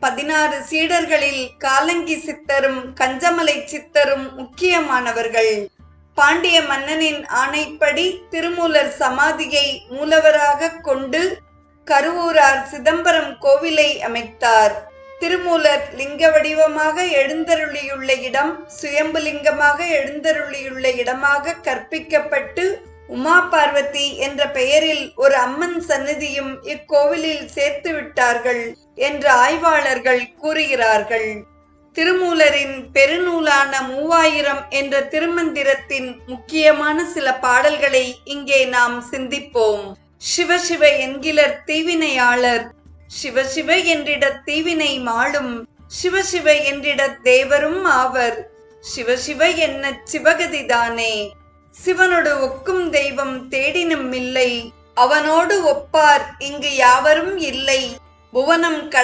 16 சீடர்களில் காலங்கி சித்தரும் கஞ்சமலை சித்தரும் முக்கியமானவர்கள். பாண்டிய மன்னனின் ஆணைப்படி திருமூலர் சமாதியை மூலவராக கொண்டு கருவூரார் சிதம்பரம் கோவிலை அமைத்தார். திருமூலர் லிங்க வடிவமாக எழுந்தருளியுள்ள இடம் சுயம்புலிங்கமாக எழுந்தருளியுள்ள இடமாக கற்பிக்கப்பட்டு உமா பார்வதி என்ற பெயரில் ஒரு அம்மன் சந்நிதியும் இக்கோவிலில் சேர்த்து விட்டார்கள் என்று ஆய்வாளர்கள் கூறுகிறார்கள். திருமூலரின் பெருநூலான 3000 என்ற திருமந்திரத்தின் முக்கியமான சில பாடல்களை இங்கே நாம் சிந்திப்போம். சிவசிவ என்கிலர் தீவினையாளர், சிவசிவ என்றிட தீவினை மாளும், சிவசிவ என்றிட தேவரும் ஆவர், சிவசிவ என்ன சிவகதிதானே. சிவனோடு ஒக்கும் தெய்வம் தேடினும் இல்லை, அவனோடு ஒப்பார் இங்கு யாவரும் இல்லை. புவனம்